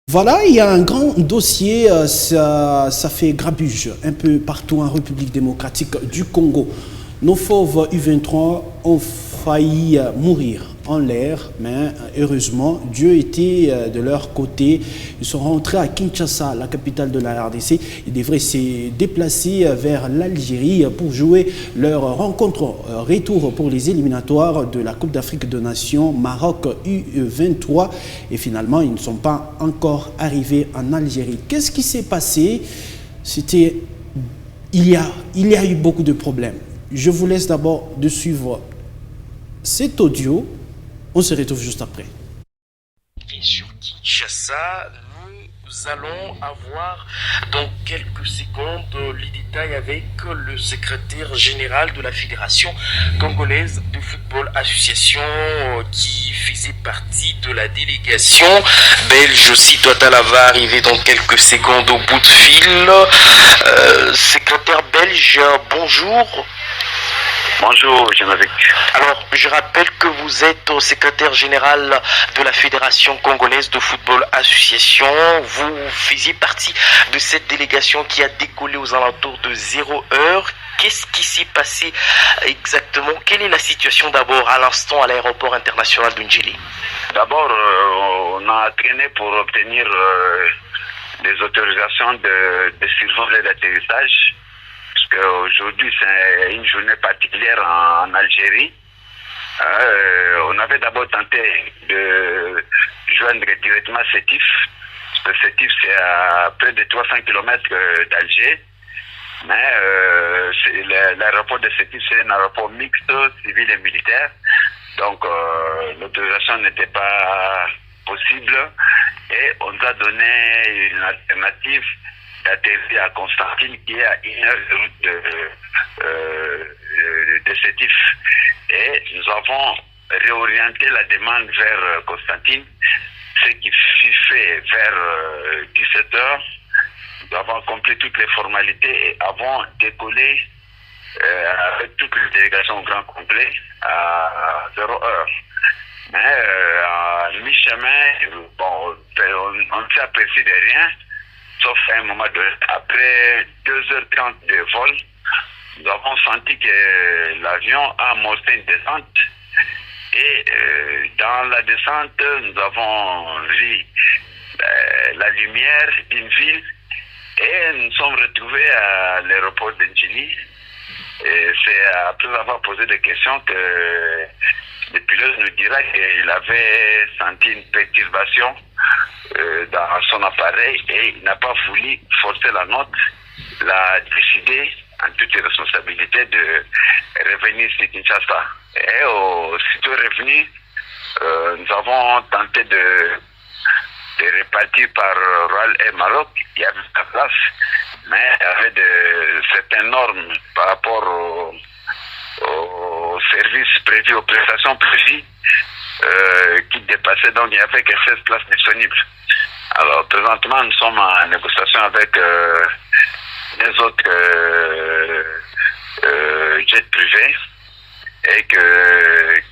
Voilà, il y a un grand dossier, ça fait grabuge un peu partout en République démocratique du Congo. Nos fauves U23 ont failli mourir en l'air, mais heureusement, Dieu était de leur côté. Ils sont rentrés à Kinshasa, la capitale de la RDC. Ils devraient se déplacer vers l'Algérie pour jouer leur rencontre retour pour les éliminatoires de la Coupe d'Afrique des Nations Maroc U23. Et finalement, ils ne sont pas encore arrivés en Algérie. Qu'est-ce qui s'est passé? Il y a eu beaucoup de problèmes. Je vous laisse d'abord de suivre cet audio. On se retrouve juste après. Et sur Kinshasa, nous allons avoir dans quelques secondes les détails avec le secrétaire général de la Fédération congolaise de football association qui faisait partie de la délégation belge aussi. Total va arriver dans quelques secondes au bout de fil. Secrétaire belge, bonjour. Bonjour, Jean-Avec. Alors, je rappelle que vous êtes au secrétaire général de la Fédération congolaise de football association. Vous faisiez partie de cette délégation qui a décollé aux alentours de 0 heure. Qu'est-ce qui s'est passé exactement? Quelle est la situation d'abord à l'instant à l'aéroport international de Ndjili? D'abord, on a traîné pour obtenir les autorisations de survol et d'atterrissage. Parce qu'aujourd'hui, c'est une journée particulière en Algérie. On avait d'abord tenté de joindre directement Sétif. Parce que Sétif, c'est à près de 300 km d'Alger. Mais l'aéroport de Sétif, c'est un aéroport mixte, civil et militaire. Donc, l'autorisation n'était pas possible. Et on nous a donné une alternative d'atterrir à Constantine qui est à 1 heure de route de Sétif. Et nous avons réorienté la demande vers Constantine, ce qui fut fait vers 17 heures. Nous avons accompli toutes les formalités et avons décollé avec toutes les délégations au grand complet à 0 heure. Mais à mi-chemin, bon, on ne s'est apprécié de rien. Sauf à un moment donné, après 2h30 de vol, nous avons senti que l'avion a amorcé une descente. Et dans la descente, nous avons vu la lumière d'une ville. Et nous sommes retrouvés à l'aéroport de Ndjili. Et c'est après avoir posé des questions que le pilote nous dira qu'il avait senti une perturbation dans son appareil et il n'a pas voulu forcer la note. Il a décidé, en toute responsabilité, de revenir sur Kinshasa. Et aussitôt revenu, nous avons tenté de répartir par Royal Air Maroc. Il y avait la place, mais il y avait certaines normes par rapport aux services prévus, aux prestations prévues, qui dépassaient, donc il n'y avait que 16 places disponibles. Alors présentement nous sommes en négociation avec les autres jets privés et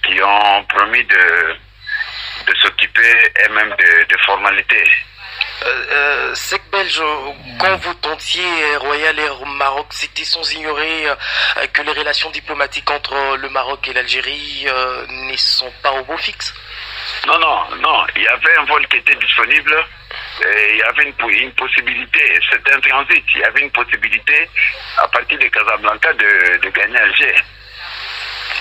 qui ont promis de s'occuper eux-mêmes de formalités. Sec belge, quand vous tentiez Royal Air Maroc, c'était sans ignorer que les relations diplomatiques entre le Maroc et l'Algérie ne sont pas au beau fixe. Non, il y avait un vol qui était disponible, et il y avait une possibilité, c'était un transit, il y avait une possibilité à partir de Casablanca de gagner Alger.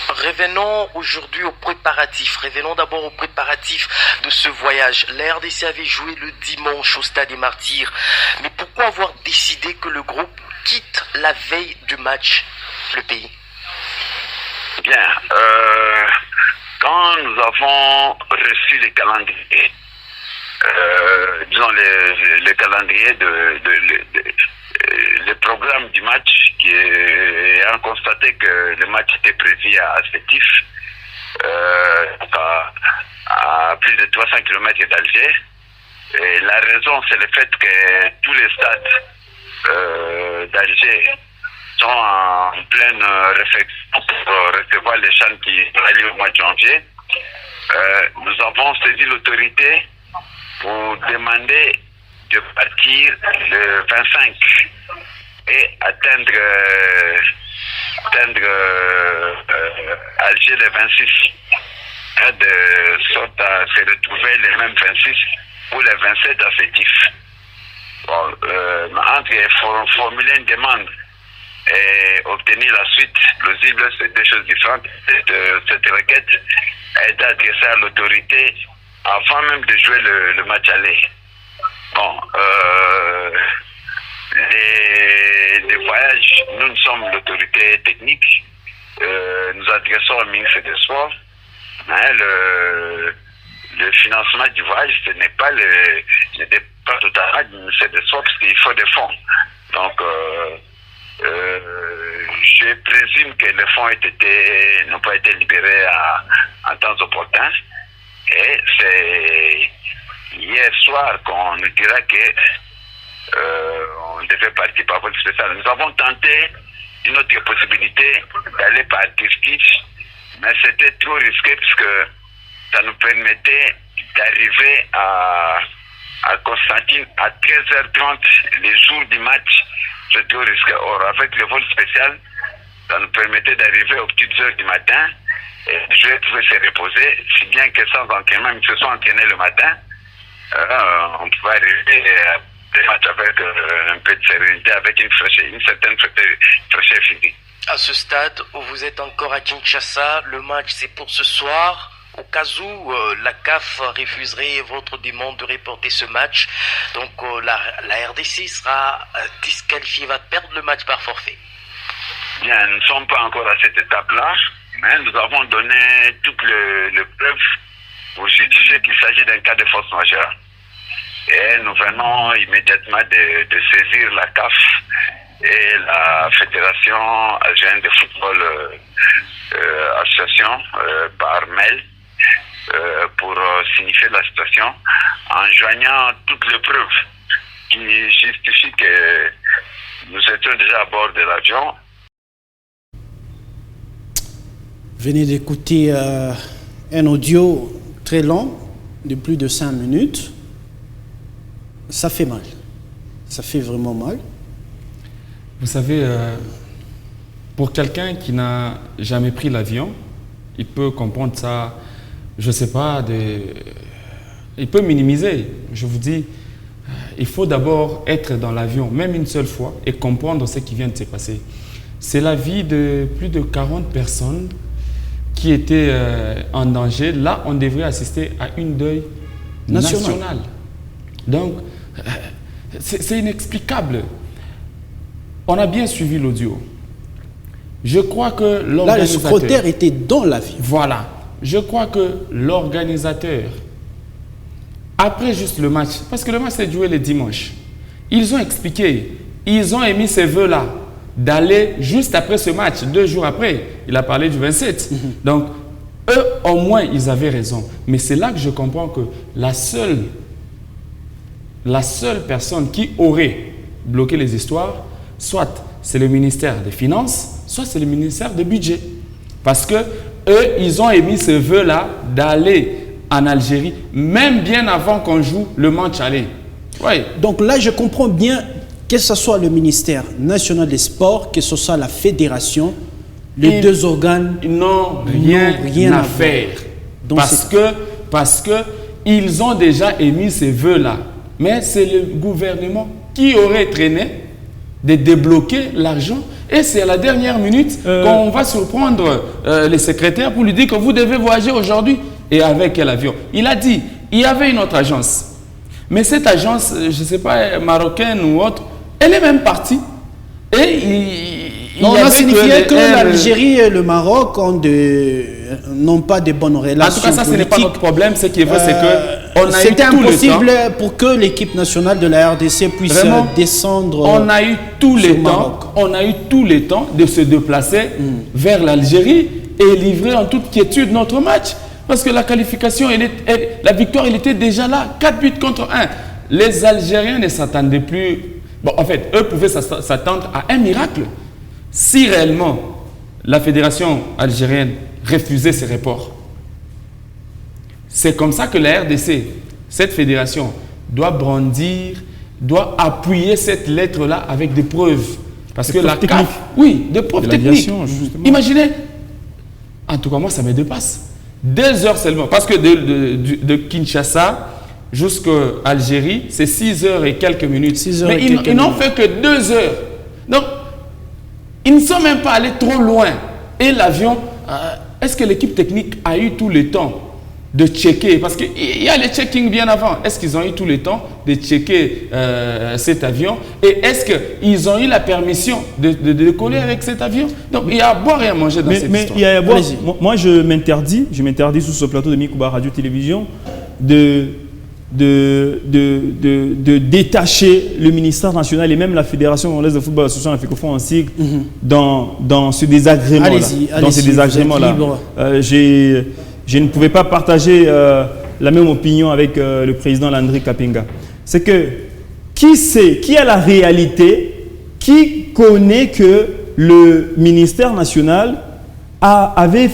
Revenons aujourd'hui aux préparatifs. Revenons d'abord aux préparatifs de ce voyage. La RDC avait joué le dimanche au Stade des Martyrs. Mais pourquoi avoir décidé que le groupe quitte la veille du match le pays? Bien, quand nous avons reçu les calendriers, disons le calendrier le programme du match, et a constaté que le match était prévu à Sétif, à plus de 300 km d'Alger. Et la raison, c'est le fait que tous les stades d'Alger sont en pleine réflexion pour recevoir les CHAN qui ont lieu au mois de janvier. Nous avons saisi l'autorité pour demander de partir le 25 et atteindre Alger le 26, de sorte à se retrouver le même 26 ou le 27 à Sétif. Bon, entre formuler une demande et obtenir la suite plausible, c'est deux choses différentes. Cette requête a été adressée à l'autorité avant même de jouer le match aller. Bon, les voyages, nous sommes l'autorité technique, nous adressons au ministre des Sports, mais le financement du voyage, ce n'est pas pas totalement du ministère des Sports, parce qu'il faut des fonds. Donc, je présume que les fonds n'ont pas été libérés en temps opportun, et c'est hier soir qu'on nous dira que on devait partir par vol spécial. Nous avons tenté une autre possibilité d'aller par Turquie, mais c'était trop risqué parce que ça nous permettait d'arriver à Constantine à 13h30 les jours du match. C'est trop risqué. Or, avec le vol spécial, ça nous permettait d'arriver aux petites heures du matin et les joueurs pouvaient se reposer, si bien que sans entraînement, ils se sont entraînés le matin. On pouvait arriver des matchs avec un peu de sérénité, avec une certaine fraîcheur physique. À ce stade où vous êtes encore à Kinshasa, le match c'est pour ce soir. Au cas où la CAF refuserait votre demande de reporter ce match, donc la RDC sera disqualifiée, va perdre le match par forfait. Bien, nous ne sommes pas encore à cette étape-là, mais nous avons donné toutes les preuves pour justifier qu'il s'agit d'un cas de force majeure. Et nous venons immédiatement de saisir la CAF et la Fédération algérienne de football association par mail pour signifier la situation en joignant toutes les preuves qui justifient que nous étions déjà à bord de l'avion. Venez d'écouter un audio très long de plus de 5 minutes. Ça fait mal. Ça fait vraiment mal. Vous savez, pour quelqu'un qui n'a jamais pris l'avion, il peut comprendre ça, je ne sais pas, il peut minimiser. Je vous dis, il faut d'abord être dans l'avion, même une seule fois, et comprendre ce qui vient de se passer. C'est la vie de plus de 40 personnes qui étaient en danger. Là, on devrait assister à une deuil national. Donc, c'est inexplicable. On a bien suivi l'audio. Je crois que l'organisateur... Là, le secrétaire était dans l'avion. Voilà. Je crois que l'organisateur, après juste le match, parce que le match s'est joué le dimanche, ils ont expliqué, ils ont émis ces vœux-là d'aller juste après ce match, 2 jours après. Il a parlé du 27. Donc, eux, au moins, ils avaient raison. Mais c'est là que je comprends que la seule personne qui aurait bloqué les histoires, soit c'est le ministère des Finances, soit c'est le ministère du Budget. Parce que eux, ils ont émis ce vœu-là d'aller en Algérie, même bien avant qu'on joue le match aller. Oui. Donc là, je comprends bien que ce soit le ministère national des sports, que ce soit la fédération, les deux organes n'ont rien à faire. Donc parce que ils ont déjà émis ces vœux-là. Mais c'est le gouvernement qui aurait traîné de débloquer l'argent. Et c'est à la dernière minute qu'on va surprendre les secrétaires pour lui dire que vous devez voyager aujourd'hui. Et avec quel avion? Il a dit, il y avait une autre agence. Mais cette agence, je ne sais pas, marocaine ou autre, elle est même partie. Et on a signifié que l'Algérie et le Maroc n'ont pas de bonnes relations. En tout cas, ça, ce n'est pas notre problème. Ce qui est vrai, c'est qu'on a eu tout le temps. C'était impossible pour que l'équipe nationale de la RDC puisse descendre. On a eu tout le temps. On a eu tout le temps de se déplacer vers l'Algérie et livrer en toute quiétude notre match. Parce que la qualification, la victoire, elle était déjà là. 4 buts contre 1. Les Algériens ne s'attendaient plus. Bon, en fait, eux pouvaient s'attendre à un miracle. Si réellement la fédération algérienne refusait ces reports, c'est comme ça que la RDC, cette fédération, doit brandir, doit appuyer cette lettre-là avec des preuves. Parce que la CAF, oui, des preuves techniques. Imaginez, en tout cas, moi, ça me dépasse. 2 heures seulement. Parce que de Kinshasa jusqu'à Algérie, c'est 6 heures et quelques minutes. Mais ils n'ont fait que 2 heures. Donc, ils ne sont même pas allés trop loin. Et l'avion, est-ce que l'équipe technique a eu tout le temps de checker? Parce qu'il y a les checkings bien avant. Est-ce qu'ils ont eu tout le temps de checker cet avion? Et est-ce qu'ils ont eu la permission de décoller avec cet avion? Donc, il y a à boire et à manger dans cette histoire. Il y a à boire. Moi, je m'interdis sur ce plateau de Mikouba Radio-Télévision de détacher le ministère national et même la Fédération congolaise de football, l'association de la FECOFA en sigle, dans ce désagrément-là. Je ne pouvais pas partager la même opinion avec le président Landry Kapinga. C'est que qui a la réalité, qui connaît que le ministère national avait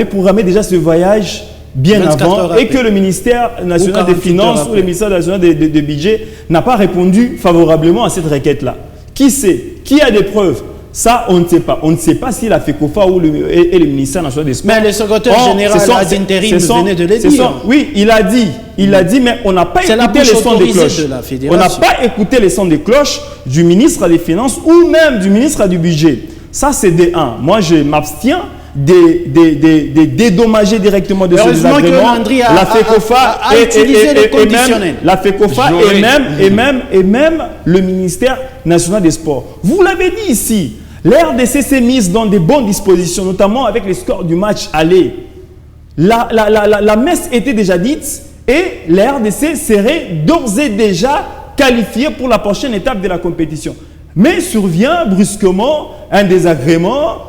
programmé déjà ce voyage bien avant et que le ministère national des Finances ou le ministère national des Budgets n'a pas répondu favorablement à cette requête-là. Qui sait? Qui a des preuves? Ça, on ne sait pas. On ne sait pas si la FECOFA et le ministère national des Sports. Mais le secrétaire général d'intérim venait de le dire. Oui, il a dit, mais on n'a pas écouté les sons des cloches. On n'a pas écouté les sons des cloches du ministre des Finances ou même du ministre du Budget. Ça, c'est des 1. Moi, je m'abstiens de dédommager directement de ce désagrément. La FECOFA et même le ministère national des Sports. Vous l'avez dit ici, la RDC s'est mise dans de bonnes dispositions, notamment avec les scores du match aller. La messe était déjà dite et la RDC serait d'ores et déjà qualifiée pour la prochaine étape de la compétition. Mais survient brusquement un désagrément.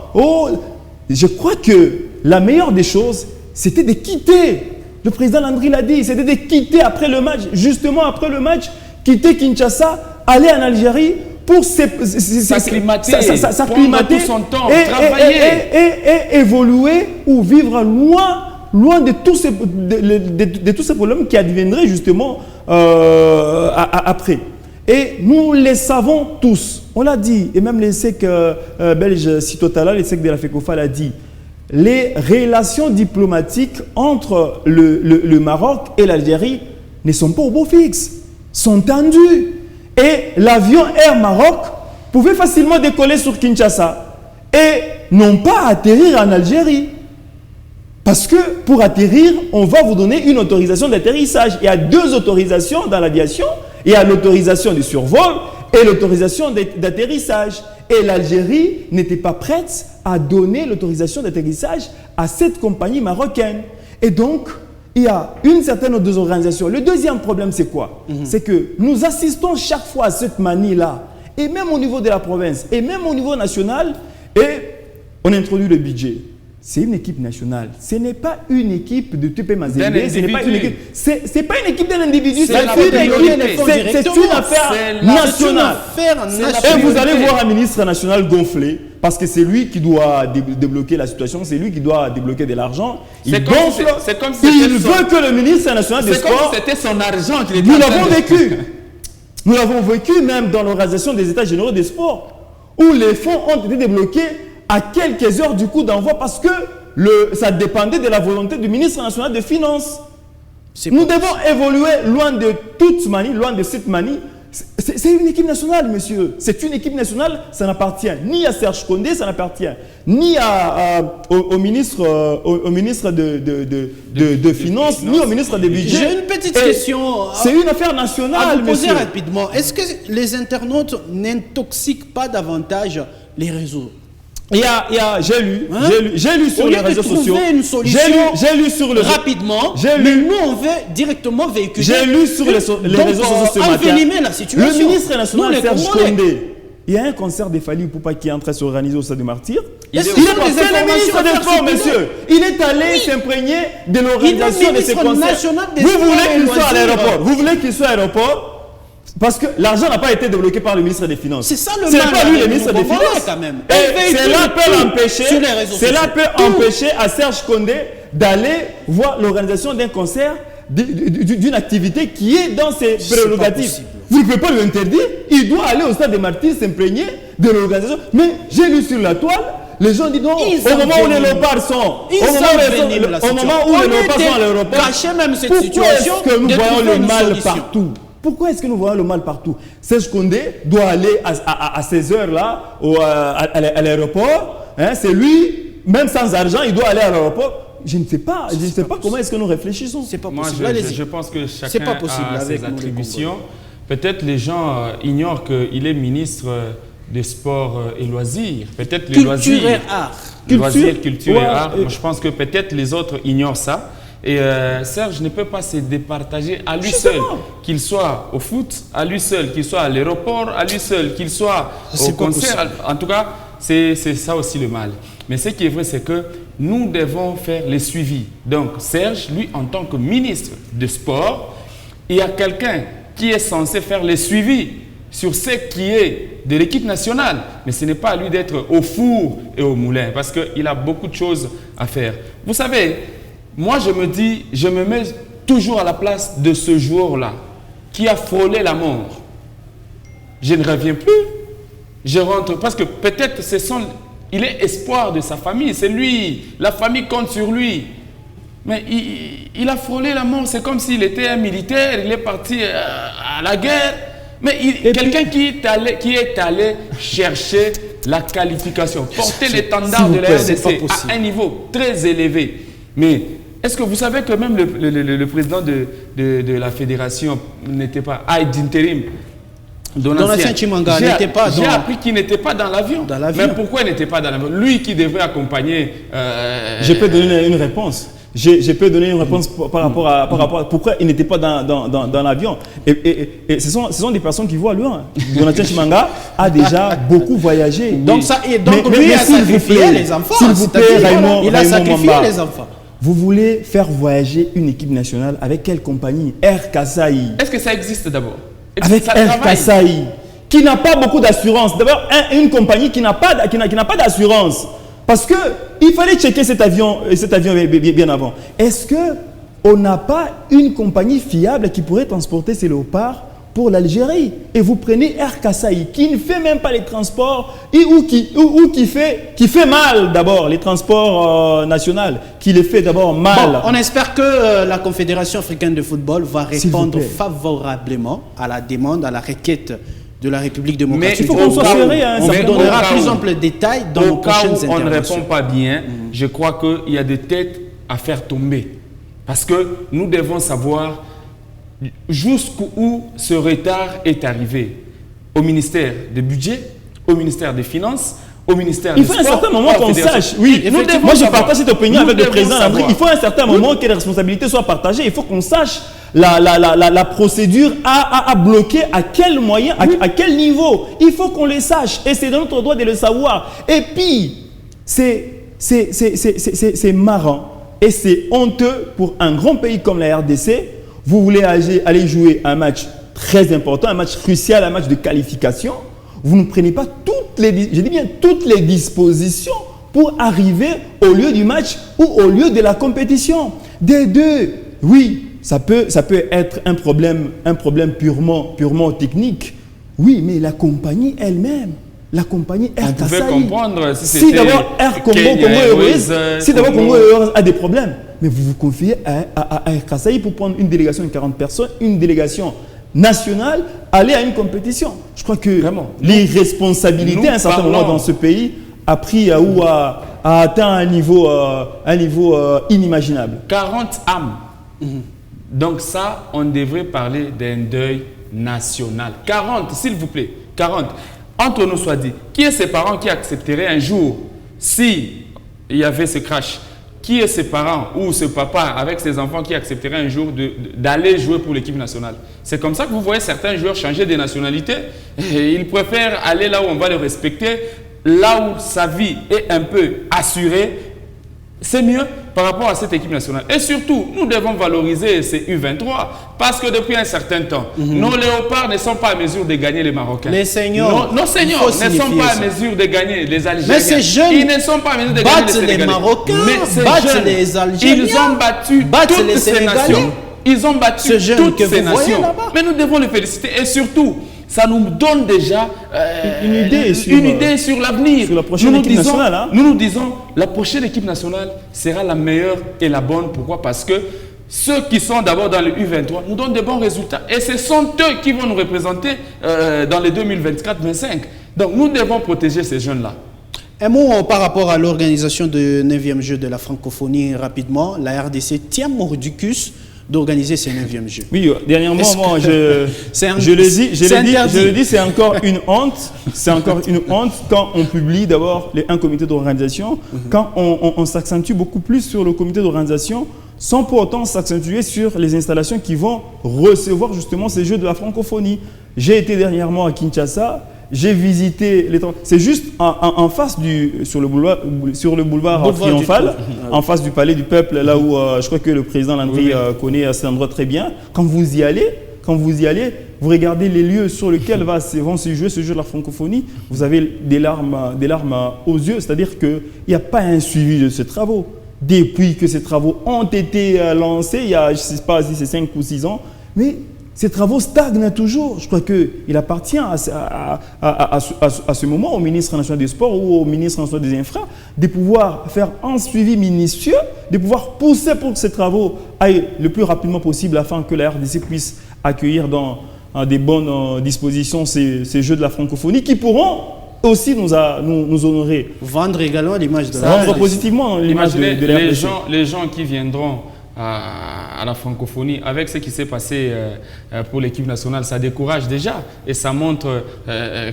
Je crois que la meilleure des choses, c'était de quitter. Le président Landry l'a dit, c'était de quitter après le match, justement après le match, quitter Kinshasa, aller en Algérie pour s'acclimater, tout son temps, travailler et évoluer ou vivre loin de tous ces problèmes qui adviendraient justement après. Et nous les savons tous, on l'a dit, et même les SEC belges, Citotala, les SEC de la FECOFA l'a dit, les relations diplomatiques entre le Maroc et l'Algérie ne sont pas au beau fixe, sont tendues. Et l'avion Air Maroc pouvait facilement décoller sur Kinshasa et non pas atterrir en Algérie. Parce que pour atterrir, on va vous donner une autorisation d'atterrissage. Il y a 2 autorisations dans l'aviation. Il y a l'autorisation de survol et l'autorisation d'atterrissage. Et l'Algérie n'était pas prête à donner l'autorisation d'atterrissage à cette compagnie marocaine. Et donc, il y a une certaine désorganisation. Le deuxième problème, c'est quoi? C'est que nous assistons chaque fois à cette manie-là. Et même au niveau de la province, et même au niveau national, et on introduit le budget. C'est une équipe nationale. Ce n'est pas une équipe de TP Mazembe. Ce n'est pas une équipe. C'est pas une équipe d'un individu. C'est une affaire nationale. Et vous allez voir un ministre national gonflé parce que c'est lui qui doit débloquer la situation, c'est lui qui doit débloquer de l'argent. Il gonfle, il veut que le ministre national des Sports... C'est comme si c'était son argent qu'il était Nous l'avons vécu. Nous l'avons vécu même dans l'organisation des États généraux des sports, où les fonds ont été débloqués à quelques heures du coup d'envoi parce que ça dépendait de la volonté du ministre national des Finances. Nous devons évoluer loin de toute manie, loin de cette manie. C'est une équipe nationale, monsieur. C'est une équipe nationale, ça n'appartient ni à Serge Condé, ça n'appartient ni au ministre de Finances, ni au ministre des Budgets. J'ai une petite question. C'est une affaire nationale, à vous poser monsieur. rapidement. Est-ce que les internautes n'intoxiquent pas davantage les réseaux? J'ai lu sur les réseaux sociaux. Une solution j'ai lu sur le rapidement. Mais nous, on veut directement véhiculer. J'ai lu sur les réseaux sociaux ce matin. Envenimer la situation. Le ministre national Serge Congolais. Condé. Il y a un concert des Fally Ipupa qui est en train de s'organiser au Stade du Martyr. Il est le ministre des Sports, monsieur. Il est allé s'imprégner de l'organisation de ces concerts. Vous voulez qu'il soit à l'aéroport. Vous voulez qu'il soit à l'aéroport. Parce que l'argent n'a pas été débloqué par le ministre des Finances. C'est ça le mal. C'est pas lui le ministre des Finances. Quand même. Et cela peut empêcher à Serge Condé d'aller voir l'organisation d'un concert, d'une activité qui est dans ses prérogatives. Vous ne pouvez pas lui interdire. Il doit aller au Stade des Martyrs s'imprégner de l'organisation. Mais j'ai lu sur la toile, les gens disent non, au moment où les léopards sont, au moment où les léopards sont à l'aéroport, pourquoi est-ce que nous voyons le mal partout? Pourquoi est-ce que nous voyons le mal partout? Serge Condé doit aller à ces heures-là à l'aéroport. Hein, c'est lui, même sans argent, il doit aller à l'aéroport. Je ne sais pas comment est-ce que nous réfléchissons. C'est pas Moi, possible. je pense que chacun a ses attributions. Peut-être les gens ignorent qu'il est ministre des Sports et Loisirs. Peut-être les loisirs. Culture et art. Loisirs, culture et art. Moi, je pense que peut-être les autres ignorent ça. Et Serge ne peut pas se départager à lui seul, qu'il soit au foot, à lui seul, qu'il soit à l'aéroport, à lui seul, qu'il soit au concert. En tout cas, c'est ça aussi le mal. Mais ce qui est vrai, c'est que nous devons faire les suivis. Donc Serge, lui, en tant que ministre de sport, il y a quelqu'un qui est censé faire les suivis sur ce qui est de l'équipe nationale. Mais ce n'est pas à lui d'être au four et au moulin, parce qu'il a beaucoup de choses à faire. Vous savez, moi, je me mets toujours à la place de ce joueur-là qui a frôlé la mort. Je ne reviens plus. Je rentre parce que peut-être il est espoir de sa famille. C'est lui. La famille compte sur lui. Mais il a frôlé la mort. C'est comme s'il était un militaire. Il est parti à la guerre. Mais quelqu'un qui est allé chercher la qualification, porter l'étendard de la RDC à un niveau très élevé. Mais est-ce que vous savez que même le président de la fédération n'était pas d'intérim, Donatien Chimanga n'était pas J'ai appris qu'il n'était pas dans l'avion. Mais pourquoi il n'était pas dans l'avion? Lui qui devrait accompagner... Je peux donner une réponse. Je peux donner une réponse par rapport à pourquoi il n'était pas dans l'avion. Et ce sont des personnes qui voient loin. Donatien Chimanga a déjà beaucoup voyagé. Donc lui a sacrifié les enfants. S'il vous plaît, Raymond Mamba, les enfants. Vous voulez faire voyager une équipe nationale avec quelle compagnie? Air Kasaï. Est-ce que ça existe d'abord? Avec Air Kasaï, qui n'a pas beaucoup d'assurance. D'abord, une compagnie qui n'a pas d'assurance. Parce qu'il fallait checker cet avion bien avant. Est-ce qu'on n'a pas une compagnie fiable qui pourrait transporter ces léopards pour l'Algérie? Et vous prenez Air Kasaï, qui ne fait même pas les transports, ou qui fait mal d'abord, les transports nationaux, qui les fait d'abord mal. Bon, on espère que la Confédération africaine de football va répondre favorablement à la demande, à la requête de la République démocratique. Mais il faut qu'on soit serré. On vous donnera plus ample détails dans nos prochaines interventions. On ne répond pas bien. Je crois qu'il y a des têtes à faire tomber. Parce que nous devons savoir jusqu'où ce retard est arrivé. Au ministère des Budgets, au ministère des Finances, au ministère des Sports. Il faut un certain moment qu'on sache. Oui, moi je partage cette opinion avec le président Landry. Il faut un certain moment que les responsabilités soient partagées. Il faut qu'on sache la procédure à bloquer, à quel moyen, à quel niveau. Il faut qu'on les sache. Et c'est de notre droit de le savoir. Et puis, c'est marrant et c'est honteux pour un grand pays comme la RDC. Vous voulez aller jouer un match très important, un match crucial, un match de qualification. vous ne prenez pas toutes les dispositions pour arriver au lieu du match ou au lieu de la compétition. Des deux, oui, ça peut être un problème purement technique. Oui, mais la compagnie elle-même, la compagnie Air Kasai. On pouvait comprendre si d'abord Air Congo Airways, si d'abord Congo Airways a des problèmes, mais vous vous confiez à Air Kasai pour prendre une délégation de 40 personnes, une délégation nationale, aller à une compétition. Je crois que l'irresponsabilité à un certain moment dans ce pays a pris ou a atteint un niveau inimaginable. 40 âmes. Donc ça, on devrait parler d'un deuil national. 40, s'il vous plaît, 40. Entre nous soit dit, qui est ces parents qui accepteraient un jour, si il y avait ce crash, qui est ces parents ou ce papa avec ses enfants qui accepteraient un jour d'aller jouer pour l'équipe nationale? C'est comme ça que vous voyez certains joueurs changer de nationalité. Et ils préfèrent aller là où on va les respecter, là où sa vie est un peu assurée. C'est mieux par rapport à cette équipe nationale. Et surtout, nous devons valoriser ces U23 parce que depuis un certain temps, nos léopards ne sont pas à mesure de gagner les Marocains. Les seniors, nos seniors ne sont pas à mesure de gagner les Algériens. Mais ces jeunes, ils ne sont pas à mesure de gagner les Marocains, battent les Algériens, ils ont battu toutes ces nations. Ils ont battu toutes ces nations. Mais nous devons les féliciter et surtout, ça nous donne déjà une idée sur l'avenir. Sur la prochaine équipe nationale. Hein? Nous disons, la prochaine équipe nationale sera la meilleure et la bonne. Pourquoi? Parce que ceux qui sont d'abord dans le U23 nous donnent de bons résultats. Et ce sont eux qui vont nous représenter dans les 2024-25. Donc nous devons protéger ces jeunes-là. Un mot par rapport à l'organisation du 9e jeu de la francophonie rapidement. La RDC tient mordicus d'organiser ces 9e jeux. Oui, dernièrement, moi, je le dis, c'est encore une honte. C'est encore une honte quand on publie d'abord un comité d'organisation, quand on s'accentue beaucoup plus sur le comité d'organisation, sans pour autant s'accentuer sur les installations qui vont recevoir justement ces jeux de la francophonie. J'ai été dernièrement à Kinshasa. J'ai visité les... C'est juste en face sur le boulevard Triomphal, en face du Palais du Peuple, là où je crois que le président Landry connaît cet endroit très bien. Quand vous y allez, vous regardez les lieux sur lesquels vont se jouer ce jeu de la francophonie, vous avez des larmes aux yeux, c'est-à-dire qu'il n'y a pas un suivi de ces travaux. Depuis que ces travaux ont été lancés, il y a, je ne sais pas si c'est 5 ou 6 ans, mais ces travaux stagnent toujours. Je crois qu'il appartient à ce moment au ministre national des Sports ou au ministre national des Infra de pouvoir faire un suivi minutieux, de pouvoir pousser pour que ces travaux aillent le plus rapidement possible afin que la RDC puisse accueillir dans des bonnes dispositions ces jeux de la francophonie qui pourront aussi nous honorer. Vendre également l'image de la Vendre positivement l'image de la RDC. Les gens qui viendront à la francophonie, avec ce qui s'est passé pour l'équipe nationale, ça décourage déjà et ça montre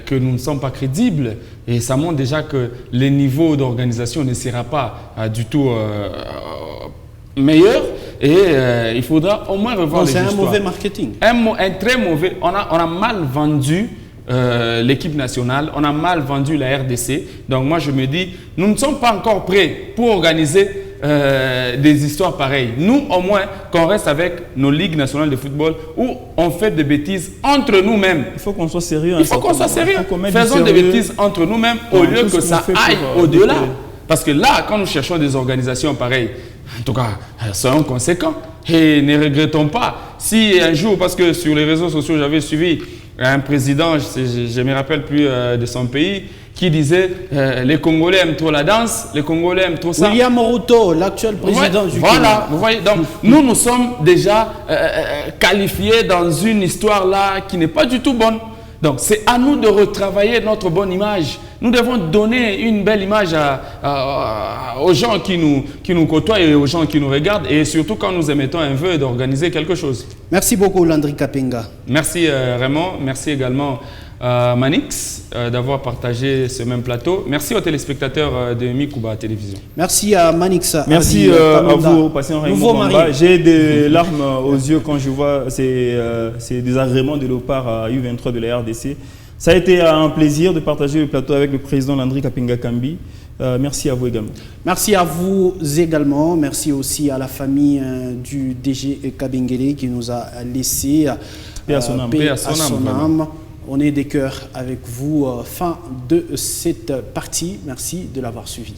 que nous ne sommes pas crédibles et ça montre déjà que le niveau d'organisation ne sera pas du tout meilleur et il faudra au moins revoir les histoires. C'est un mauvais marketing. Un très mauvais, on a mal vendu l'équipe nationale, on a mal vendu la RDC, donc moi je me dis, nous ne sommes pas encore prêts pour organiser des histoires pareilles. Nous, au moins, qu'on reste avec nos ligues nationales de football où on fait des bêtises entre nous-mêmes. Il faut qu'on soit sérieux. Il faut qu'on soit sérieux. Faisons des bêtises entre nous-mêmes au lieu que ça aille au-delà. Parce que là, quand nous cherchons des organisations pareilles, en tout cas, soyons conséquents et ne regrettons pas. Si un jour, parce que sur les réseaux sociaux, j'avais suivi un président, je ne me rappelle plus de son pays, qui disait les Congolais aiment trop la danse, les Congolais aiment trop ça. William Ruto, l'actuel président du Kenya. Voilà, vous voyez, donc nous sommes déjà qualifiés dans une histoire là qui n'est pas du tout bonne. Donc c'est à nous de retravailler notre bonne image. Nous devons donner une belle image aux gens qui nous côtoient et aux gens qui nous regardent et surtout quand nous émettons un vœu d'organiser quelque chose. Merci beaucoup Landry Kapenga. Merci Raymond, merci également Manix d'avoir partagé ce même plateau. Merci aux téléspectateurs de Mikuba Télévision. Merci à Manix. Merci à vous, patient Raymond Bamba. J'ai des larmes aux yeux quand je vois ces désagréments de l'OPAR à U23 de la RDC. Ça a été un plaisir de partager le plateau avec le président Landry Kapenga Kambi. Merci à vous également. Merci à vous également. Merci aussi à la famille du DG Kabengele qui nous a laissé. Paix à son âme. On est des cœurs avec vous. Fin de cette partie. Merci de l'avoir suivi.